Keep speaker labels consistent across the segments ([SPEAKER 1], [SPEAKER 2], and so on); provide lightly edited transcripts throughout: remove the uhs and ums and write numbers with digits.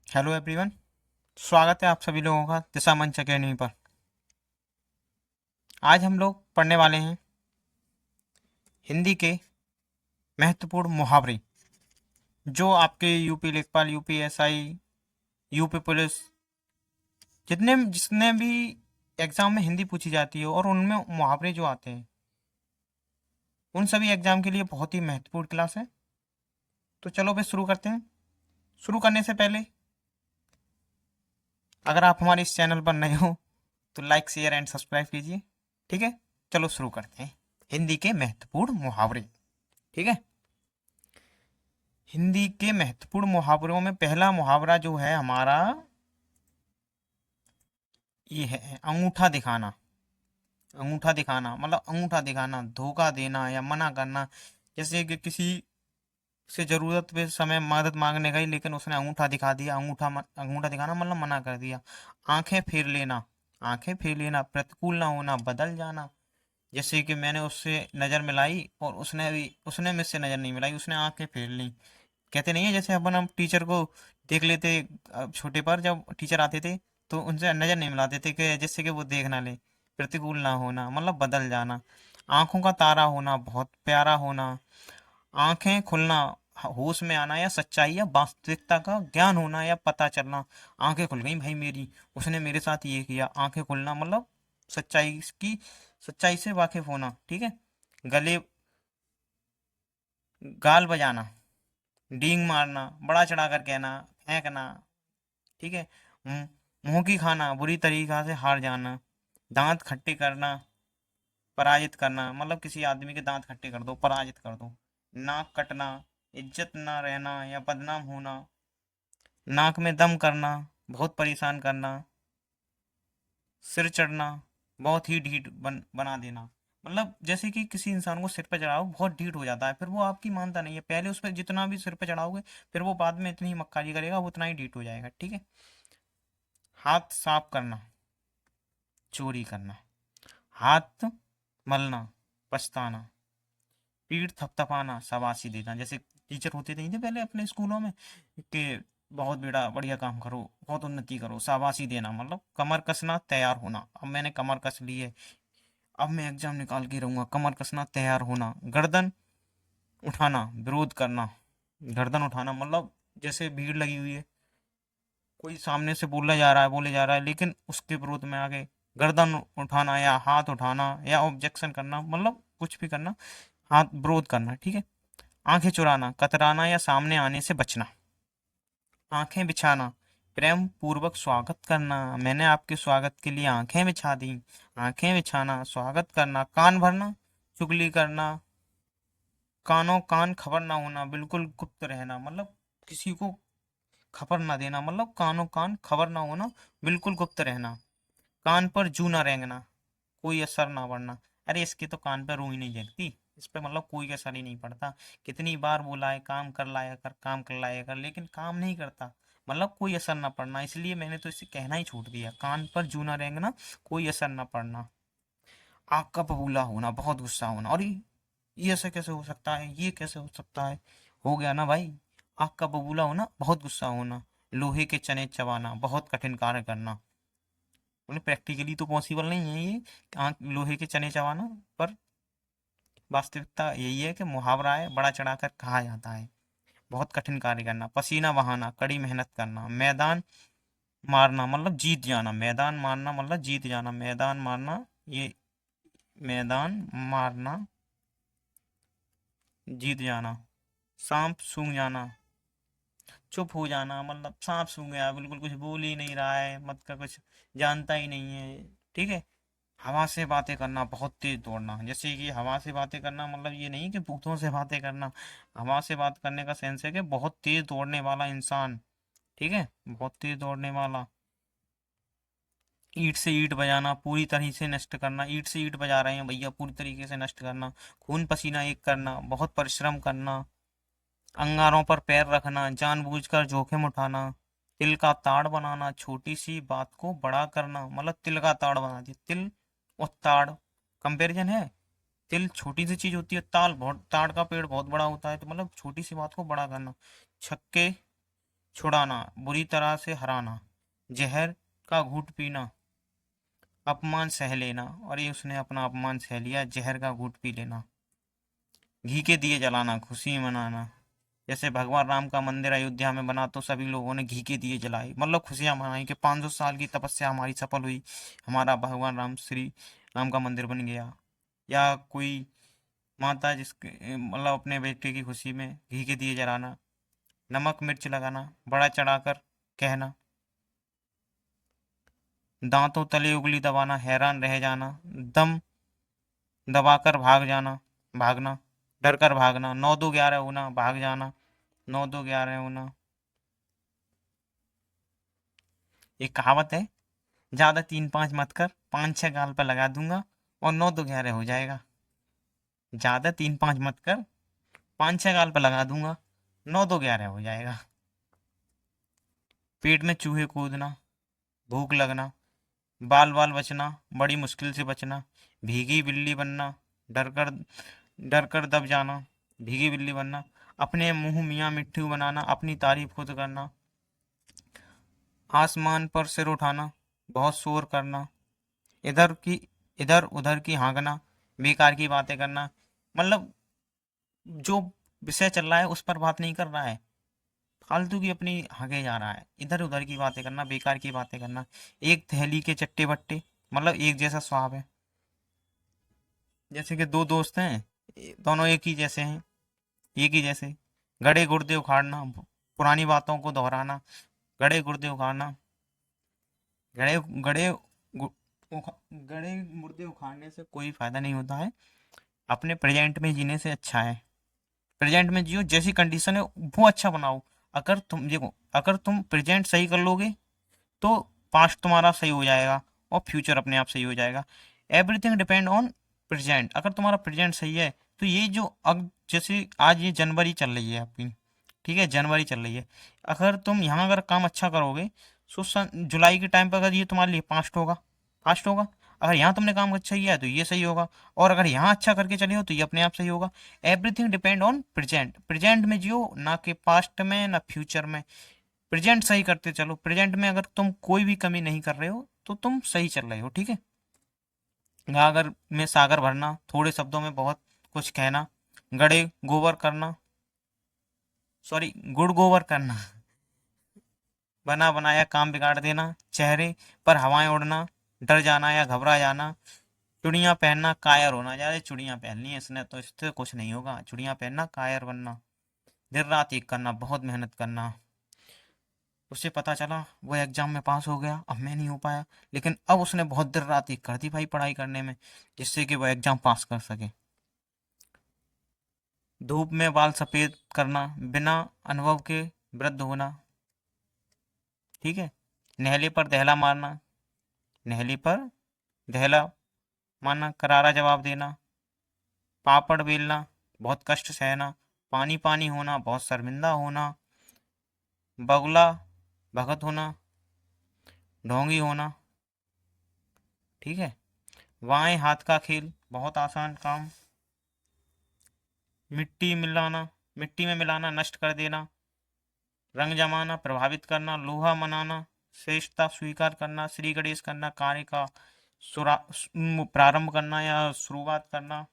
[SPEAKER 1] Hello everyone. स्वागत है आप सभी लोगों का दिशा मंच अकेडमी पर। आज हम लोग पढ़ने वाले हैं हिंदी के महत्वपूर्ण मुहावरे, जो आपके यूपी लेखपाल, यूपीएसआई, यूपी पुलिस, जितने जिसने भी एग्जाम में हिंदी पूछी जाती है और उनमें मुहावरे जो आते हैं, उन सभी एग्जाम के लिए बहुत ही महत्वपूर्ण क्लास है। तो चलो फिर शुरू करते हैं। शुरू करने से पहले, अगर आप हमारे इस चैनल पर नए हो तो लाइक, शेयर एंड सब्सक्राइब कीजिए। ठीक है, चलो शुरू करते हैं। हिंदी के महत्वपूर्ण मुहावरे। ठीक है, हिंदी के महत्वपूर्ण मुहावरों में पहला मुहावरा जो है हमारा, ये है अंगूठा दिखाना। अंगूठा दिखाना मतलब अंगूठा दिखाना, धोखा देना या मना करना। जैसे कि किसी से जरूरत पे समय मदद मांगने गई, लेकिन उसने अंगूठा दिखा दिया। अंगूठा दिखाना मतलब मना कर दिया। आंखें फेर लेना। आंखें फेर लेना, प्रतिकूल ना होना, बदल जाना। जैसे कि मैंने उससे नजर मिलाई और उसने मुझसे नजर नहीं मिलाई, उसने आंखें फेर ली। कहते नहीं है, जैसे अपन हम टीचर को देख लेते, छोटे पर जब टीचर आते थे तो उनसे नजर नहीं मिलाते थे कि जिससे कि वो देख ना ले। प्रतिकूल ना होना मतलब बदल जाना। आंखों का तारा होना, बहुत प्यारा होना। आंखें खुलना, होश में आना या सच्चाई या वास्तविकता का ज्ञान होना या पता चलना। आंखें खुल गई भाई मेरी, उसने मेरे साथ ये किया। आंखें खुलना मतलब सच्चाई की, सच्चाई से वाकिफ होना। ठीक है। गले, गाल बजाना, डींग मारना, बड़ा चढ़ाकर कहना, फेंकना। ठीक है। मुंह की खाना, बुरी तरीका से हार जाना। दांत खट्टे करना, पराजित करना मतलब किसी आदमी के दांत खट्टे कर दो, पराजित कर दो। नाक कटना, इज्जत ना रहना या बदनाम होना। नाक में दम करना, बहुत परेशान करना। सिर चढ़ना, बहुत ही ढीठ बना देना। मतलब जैसे कि किसी इंसान को सिर पे चढ़ाओ, बहुत ढीठ हो जाता है, फिर वो आपकी मानता नहीं है। पहले उस पर जितना भी सिर पे चढ़ाओगे, फिर वो बाद में इतनी ही मक्कारी करेगा, वो उतना ही ढीठ हो जाएगा। ठीक है। हाथ साफ करना, चोरी करना। हाथ मलना, पछताना। पीठ थपथपाना, शाबाशी देना। जैसे टीचर होते थे नहीं थे पहले अपने स्कूलों में, कि बहुत बेटा बढ़िया काम करो, बहुत उन्नति करो, शाबाशी देना। मतलब कमर कसना, तैयार होना। अब मैंने कमर कस ली है, अब मैं एग्जाम निकाल के रहूंगा। कमर कसना, तैयार होना। गर्दन उठाना, विरोध करना। गर्दन उठाना मतलब जैसे भीड़ लगी हुई है, कोई सामने से बोले जा रहा है, लेकिन उसके विरोध में आगे गर्दन उठाना या हाथ उठाना या ऑब्जेक्शन करना, मतलब कुछ भी करना, हाथ विरोध करना। ठीक है। आंखें चुराना, कतराना या सामने आने से बचना। आंखें बिछाना, प्रेम पूर्वक स्वागत करना। मैंने आपके स्वागत के लिए आंखें बिछा दी। आंखें बिछाना, स्वागत करना। कान भरना, चुगली करना। कानों कान खबर ना होना, बिल्कुल गुप्त रहना मतलब किसी को खबर ना देना। मतलब कानों कान खबर ना होना, बिल्कुल गुप्त रहना। कान पर जू ना रेंगना, कोई असर ना पड़ना। अरे इसके तो कान पर रूह ही नहीं जलती, इस पे मतलब कोई असर ही नहीं पड़ता। कितनी बार बोला है काम कर लाया कर, काम कर लाया कर, लेकिन काम नहीं करता। मतलब कोई असर ना पड़ना, इसलिए मैंने तो इसे कहना ही छोड़ दिया। कान पर जू ना रेंगना, कोई असर ना पड़ना। आग का बबूला होना, बहुत गुस्सा होना। और ये ऐसा कैसे हो सकता है, ये कैसे हो सकता है। हो गया ना भाई। आग का बबूला होना, बहुत गुस्सा होना। लोहे के चने चबाना, बहुत कठिन कार्य करना। उन्हें प्रैक्टिकली तो पॉसिबल नहीं है ये, आग लोहे के चने चबाना, पर वास्तविकता यही है कि मुहावरा है, बड़ा चढ़ाकर कहा जाता है। बहुत कठिन कार्य करना। पसीना बहाना, कड़ी मेहनत करना। मैदान मारना मतलब जीत जाना। मैदान मारना मतलब जीत जाना। मैदान मारना, ये मैदान मारना, जीत जाना। सांप सूंघ जाना, चुप हो जाना मतलब सांप सूंघ गया, बिल्कुल कुछ बोल ही नहीं रहा है, मत का कुछ जानता ही नहीं है। ठीक है। हवा से बातें करना, बहुत तेज दौड़ना। जैसे कि हवा से बातें करना मतलब ये नहीं कि भूतों से बातें करना। हवा से बात करने का सेंस है कि बहुत तेज दौड़ने वाला इंसान। ठीक है, बहुत तेज दौड़ने वाला। ईंट से ईंट बजाना, पूरी तरह से नष्ट करना। ईंट से ईंट बजा रहे हैं भैया, पूरी तरीके से नष्ट करना। खून पसीना एक करना, बहुत परिश्रम करना। अंगारों पर पैर रखना, जानबूझकर जोखिम उठाना। तिल का ताड़ बनाना, छोटी सी बात को बड़ा करना। मतलब तिल का ताड़ बना दिया। तिल और ताड़ कंपैरिजन है। तिल छोटी सी चीज होती है, ताड़ का पेड़ बहुत बड़ा होता है, तो मतलब छोटी सी बात को बड़ा करना। छक्के छुड़ाना, बुरी तरह से हराना, जहर का घूंट पीना, अपमान सह लेना, और ये उसने अपना अपमान सह लिया, जहर का घूंट पी लेना, घी के दिए जलाना, खुशी मनाना। जैसे भगवान राम का मंदिर अयोध्या में बना तो सभी लोगों ने घी के दिए जलाए, मतलब खुशियां मनाई कि 500 साल की तपस्या हमारी सफल हुई, हमारा भगवान राम श्री राम का मंदिर बन गया। या कोई माता जिसके मतलब अपने बेटे की खुशी में घी के दिए जलाना, नमक मिर्च लगाना, बड़ा चढ़ाकर कहना, दांतों तले उंगली दबाना, हैरान रह जाना, दम दबाकर भागना, डर कर भागना, 9 2 11 होना, भाग जाना, 9 2 11 होना। एक कहावत है, ज्यादा 3 5 मत कर, 5 6 गाल पर लगा दूंगा और 9 2 11 हो जाएगा। ज्यादा 3 5 मत कर, 5 6 गाल पर लगा दूंगा, 9 2 11 हो जाएगा। पेट में चूहे कूदना, भूख लगना, बाल बाल बचना, बड़ी मुश्किल से बचना, भीगी बिल्ली बनना, डर कर दब जाना, भीगी बिल्ली बनना, अपने मुंह मियाँ मिट्ठू बनाना, अपनी तारीफ खुद करना, आसमान पर सिर उठाना, बहुत शोर करना, इधर की इधर उधर की हाँकना, बेकार की बातें करना, मतलब जो विषय चल रहा है उस पर बात नहीं कर रहा है, फालतू की अपनी आगे जा रहा है, इधर उधर की बातें करना, बेकार की बातें करना। एक थैली के चट्टे बट्टे, मतलब एक जैसा स्वभाव है। जैसे कि दो दोस्त हैं, दोनों एक ही जैसे हैं, एक ही जैसे, गड़े गुर्दे उखाड़ना, पुरानी बातों को दोहराना, गड़े गुर्दे उखाड़ना, गड़े गड़े गु- गड़े मुर्दे उखाड़ने से कोई फायदा नहीं होता है, अपने प्रेजेंट में जीने से अच्छा है। प्रेजेंट में जियो, जैसी कंडीशन है वो अच्छा बनाओ। अगर तुम देखो, अगर तुम प्रेजेंट सही कर लोगे तो पास्ट तुम्हारा सही हो जाएगा और फ्यूचर अपने आप सही हो जाएगा। Everything depend on present. अगर तुम्हारा प्रेजेंट सही है तो ये जो अब जैसे आज ये जनवरी चल रही है आपकी, ठीक है, जनवरी चल रही है, अगर तुम यहाँ अगर काम अच्छा करोगे तो जुलाई के टाइम पर अगर ये तुम्हारे लिए फास्ट होगा। अगर यहाँ तुमने काम अच्छा किया है तो ये सही होगा, और अगर यहाँ अच्छा करके चले हो तो ये अपने आप सही होगा। Everything depend on present. Present में जियो, ना कि पास्ट में ना फ्यूचर में। प्रेजेंट सही करते चलो, प्रेजेंट में अगर तुम कोई भी कमी नहीं कर रहे हो तो तुम सही चल रहे हो, ठीक है। गागर में सागर भरना, थोड़े शब्दों में बहुत कुछ कहना, गड़े गोबर करना, सॉरी गुड़ गोबर करना, बना बनाया काम बिगाड़ देना, चेहरे पर हवाएं उड़ना, डर जाना या घबरा जाना, चूड़ियां पहनना, कायर होना। ज्यादा चूड़ियां पहननी है इसने तो इससे कुछ नहीं होगा। चूड़ियां पहनना, कायर बनना, दिन रात एक करना, बहुत मेहनत करना। उसे पता चला वो एग्जाम में पास हो गया, अब मैं नहीं हो पाया, लेकिन अब उसने बहुत देर रात एक कर दी भाई पढ़ाई करने में, जिससे कि वो एग्जाम पास कर सके। धूप में बाल सफेद करना, बिना अनुभव के वृद्ध होना, ठीक है। नहले पर दहला मारना, नहले पर दहला मारना, करारा जवाब देना, पापड़ बेलना, बहुत कष्ट सहना, पानी पानी होना, बहुत शर्मिंदा होना, बगुला भगत होना, ढोंगी होना, ठीक है। बाएं हाथ का खेल, बहुत आसान काम, मिट्टी मिलाना, मिट्टी में मिलाना, नष्ट कर देना, रंग जमाना, प्रभावित करना, लोहा मनाना, श्रेष्ठता स्वीकार करना, श्री गणेश करना, कार्य का प्रारंभ करना या शुरुआत करना,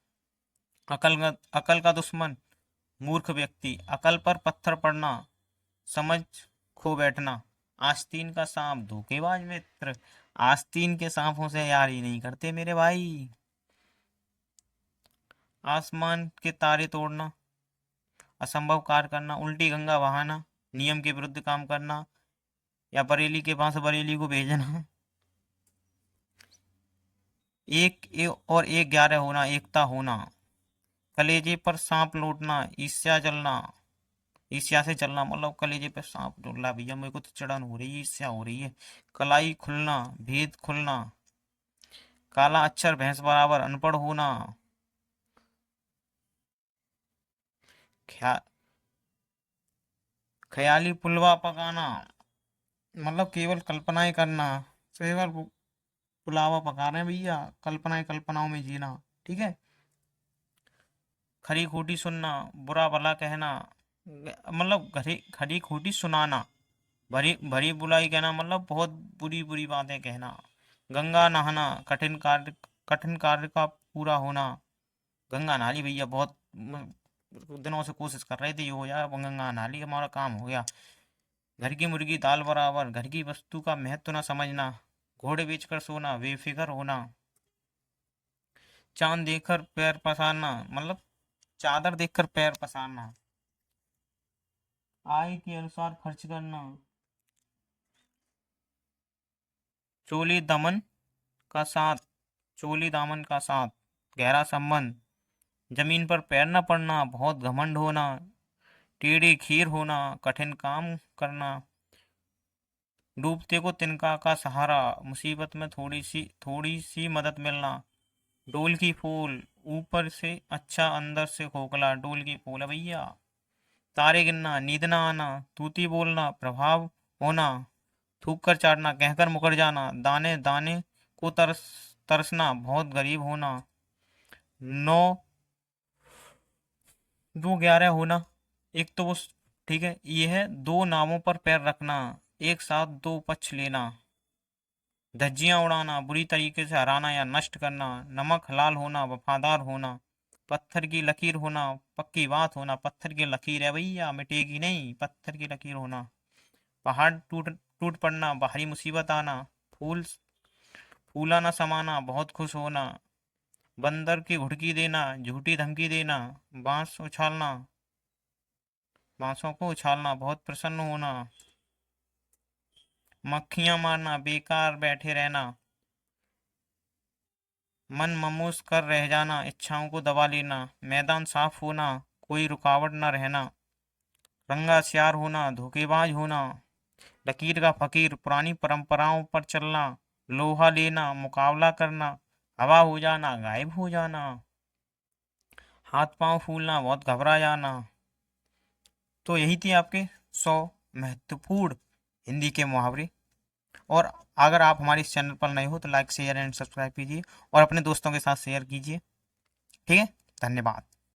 [SPEAKER 1] अकल का दुश्मन, मूर्ख व्यक्ति, अकल पर पत्थर पड़ना, समझ खो बैठना, आस्तीन का सांप, धोखेबाज मित्र। आस्तीन के सांपों से यारी नहीं करते मेरे भाई। आसमान के तारे तोड़ना, असंभव कार्य करना, उल्टी गंगा बहाना, नियम के विरुद्ध काम करना, या बरेली के पास बरेली को भेजना, और एक 11 होना, एकता होना, कलेजे पर सांप लौटना, ईर्ष्या जलना, ईर्ष्या से चलना, मतलब कलेजे पे सांप डोल रहा है भैया, मेरे को तो चिड़न हो रही है, ईर्ष्या हो रही है। कलाई खुलना, भेद खुलना, काला अक्षर भैंस बराबर, अनपढ़ होना, ख्या, ख्याली पुलवा पकाना, मतलब केवल कल्पनाएं करना, केवल पुलावा पका रहे हैं भैया, कल्पनाएं कल्पनाओं में जीना, ठीक है। खरी खोटी सुनना, बुरा भला कहना, मतलब खरी खरी खोटी सुनाना, भरी भरी बुलाई कहना मतलब बहुत बुरी बुरी बातें कहना। गंगा नहाना, कठिन कार्य का पूरा होना। गंगा नहा ली भैया, बहुत दिनों से कोशिश कर रहे थे ये हो जाए, अब गंगा नहा ली, हमारा काम हो गया। घर की मुर्गी दाल बराबर, घर की वस्तु का महत्व न समझना। घोड़े बेचकर सोना, बेफिक्र होना। चांद देखकर पैर पसारना मतलब चादर देखकर पैर पसारना। आय के अनुसार खर्च करना। चोली दमन का साथ, चोली दामन का साथ, गहरा संबंध। जमीन पर पैर न पड़ना, बहुत घमंड होना। टेढ़ी खीर होना, कठिन काम करना। डूबते को तिनका का सहारा, मुसीबत में थोड़ी सी मदद मिलना। डोल की फूल, ऊपर से अच्छा अंदर से खोखला, डोल की फूल है भैया। तारे गिनना, नींद ना आना। तूती बोलना, प्रभाव होना। थूक कर चाटना, कहकर मुकर जाना। दाने दाने को तरसना, बहुत गरीब होना। नौ दो ग्यारह होना। एक तो वो ठीक है, ये है दो नावों पर पैर रखना, एक साथ दो पक्ष लेना। धज्जियां उड़ाना, बुरी तरीके से हराना या नष्ट करना। नमक हलाल होना, वफादार होना। पत्थर की लकीर होना, पक्की बात होना। पत्थर की लकीर है भैया, मिटेगी नहीं, पत्थर की लकीर होना। पहाड़ टूट टूट पड़ना, बाहरी मुसीबत आना। फूल फूला न समाना, बहुत खुश होना। बंदर की घुड़की देना, झूठी धमकी देना। बांस उछालना, बांसों को उछालना, बहुत प्रसन्न होना। मक्खियां मारना, बेकार बैठे रहना। मन ममूस कर रह जाना, इच्छाओं को दबा लेना। मैदान साफ होना, कोई रुकावट न रहना। रंगा सियार होना, धोखेबाज होना। लकीर का फकीर, पुरानी परंपराओं पर चलना। लोहा लेना, मुकाबला करना। हवा हो जाना, गायब हो जाना। हाथ पांव फूलना, बहुत घबरा जाना। तो यही थी आपके 100 महत्वपूर्ण हिंदी के मुहावरे। और अगर आप हमारे इस चैनल पर नए हो तो लाइक शेयर एंड सब्सक्राइब कीजिए और अपने दोस्तों के साथ शेयर कीजिए। ठीक है, धन्यवाद।